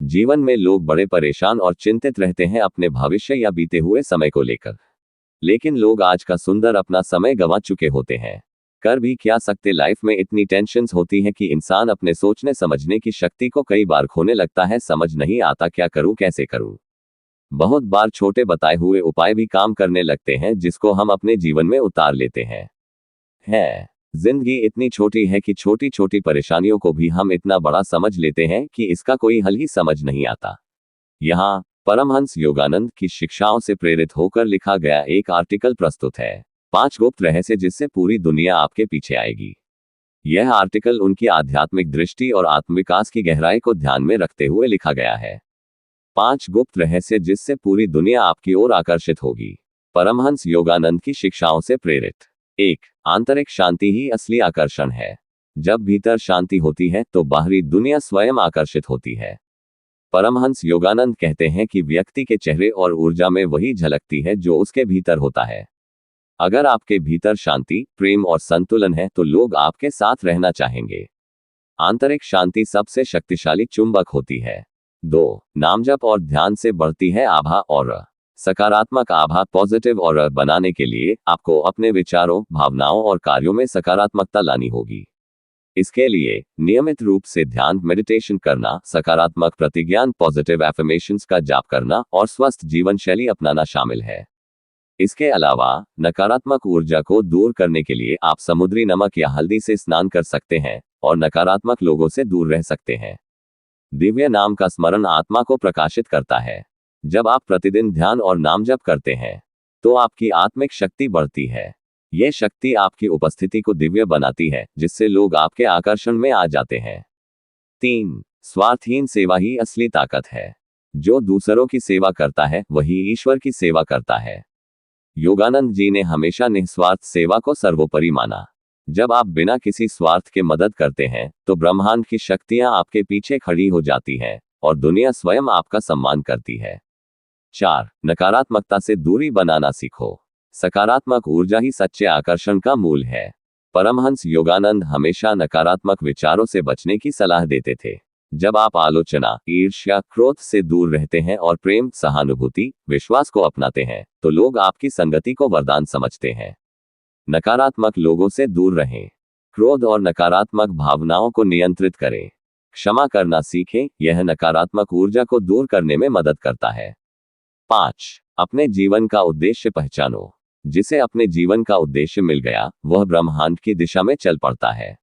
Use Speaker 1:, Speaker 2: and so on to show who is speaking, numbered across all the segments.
Speaker 1: जीवन में लोग बड़े परेशान और चिंतित रहते हैं अपने भविष्य या बीते हुए समय को लेकर। लेकिन लोग आज का सुंदर अपना समय गंवा चुके होते हैं। कर भी क्या सकते, लाइफ में इतनी टेंशन्स होती हैं कि इंसान अपने सोचने समझने की शक्ति को कई बार खोने लगता है। समझ नहीं आता क्या करूं, कैसे करूं। बहुत बार छोटे बताए हुए उपाय भी काम करने लगते हैं जिसको हम अपने जीवन में उतार लेते हैं। जिंदगी इतनी छोटी है कि छोटी छोटी परेशानियों को भी हम इतना बड़ा समझ लेते हैं कि इसका कोई हल ही समझ नहीं आता। यहाँ परमहंस योगानंद की शिक्षाओं से प्रेरित होकर लिखा गया एक आर्टिकल प्रस्तुत है, 5 गुप्त रहस्य जिससे पूरी दुनिया आपके पीछे आएगी। यह आर्टिकल उनकी आध्यात्मिक दृष्टि और आत्मविकास की गहराई को ध्यान में रखते हुए लिखा गया है। 5 गुप्त रहस्य जिससे पूरी दुनिया आपकी ओर आकर्षित होगी। परमहंस योगानंद की शिक्षाओं से प्रेरित। 1. आंतरिक शांति ही असली आकर्षण है। जब भीतर शांति होती है तो बाहरी दुनिया स्वयं आकर्षित होती है। परमहंस योगानंद कहते हैं कि व्यक्ति के चेहरे और ऊर्जा में वही झलकती है जो उसके भीतर होता है। अगर आपके भीतर शांति, प्रेम और संतुलन है तो लोग आपके साथ रहना चाहेंगे। आंतरिक शांति सबसे शक्तिशाली चुंबक होती है। 2. नामजप और ध्यान से बढ़ती है आभा और सकारात्मक आभा। पॉजिटिव और बनाने के लिए आपको अपने विचारों, भावनाओं और कार्यों में सकारात्मकता लानी होगी। इसके लिए नियमित रूप से ध्यान, मेडिटेशन करना, सकारात्मक प्रतिज्ञान, पॉजिटिव एफर्मेशंस का जाप करना और स्वस्थ जीवन शैली अपनाना शामिल है। इसके अलावा नकारात्मक ऊर्जा को दूर करने के लिए आप समुद्री नमक या हल्दी से स्नान कर सकते हैं और नकारात्मक लोगों से दूर रह सकते हैं। दिव्य नाम का स्मरण आत्मा को प्रकाशित करता है। जब आप प्रतिदिन ध्यान और नाम जप करते हैं तो आपकी आत्मिक शक्ति बढ़ती है। यह शक्ति आपकी उपस्थिति को दिव्य बनाती है जिससे लोग आपके आकर्षण में आ जाते हैं। 3. स्वार्थहीन सेवा ही असली ताकत है। जो दूसरों की सेवा करता है वही ईश्वर की सेवा करता है। योगानंद जी ने हमेशा निस्वार्थ सेवा को सर्वोपरि माना। जब आप बिना किसी स्वार्थ के मदद करते हैं तो ब्रह्मांड की शक्तियां आपके पीछे खड़ी हो जाती हैं और दुनिया स्वयं आपका सम्मान करती है। 4. नकारात्मकता से दूरी बनाना सीखो। सकारात्मक ऊर्जा ही सच्चे आकर्षण का मूल है। परमहंस योगानंद हमेशा नकारात्मक विचारों से बचने की सलाह देते थे। जब आप आलोचना, ईर्ष्या, क्रोध से दूर रहते हैं और प्रेम, सहानुभूति, विश्वास को अपनाते हैं तो लोग आपकी संगति को वरदान समझते हैं। नकारात्मक लोगों से दूर रहें। क्रोध और नकारात्मक भावनाओं को नियंत्रित करें। क्षमा करना सीखें, यह नकारात्मक ऊर्जा को दूर करने में मदद करता है। 5. अपने जीवन का उद्देश्य पहचानो। जिसे अपने जीवन का उद्देश्य मिल गया वह ब्रह्मांड की दिशा में चल पड़ता है।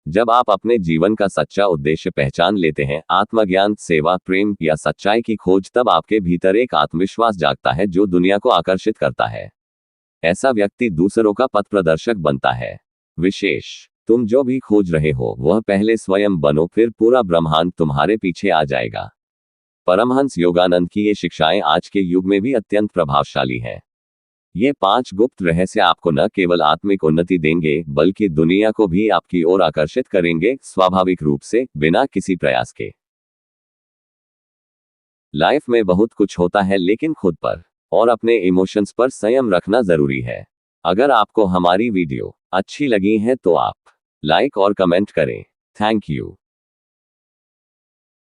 Speaker 1: जब आप अपने जीवन का सच्चा उद्देश्य पहचान लेते हैं, आत्मज्ञान, सेवा, प्रेम या सच्चाई की खोज, तब आपके भीतर एक आत्मविश्वास जागता है जो दुनिया को आकर्षित करता है। ऐसा व्यक्ति दूसरों का पथ प्रदर्शक बनता है। विशेष, तुम जो भी खोज रहे हो वह पहले स्वयं बनो, फिर पूरा ब्रह्मांड तुम्हारे पीछे आ जाएगा। परमहंस योगानंद की ये शिक्षाएं आज के युग में भी अत्यंत प्रभावशाली हैं। ये 5 गुप्त रहस्य आपको न केवल आत्मिक उन्नति देंगे बल्कि दुनिया को भी आपकी ओर आकर्षित करेंगे, स्वाभाविक रूप से, बिना किसी प्रयास के। लाइफ में बहुत कुछ होता है लेकिन खुद पर और अपने इमोशंस पर संयम रखना जरूरी है। अगर आपको हमारी वीडियो अच्छी लगी है तो आप लाइक और कमेंट करें। Thank you.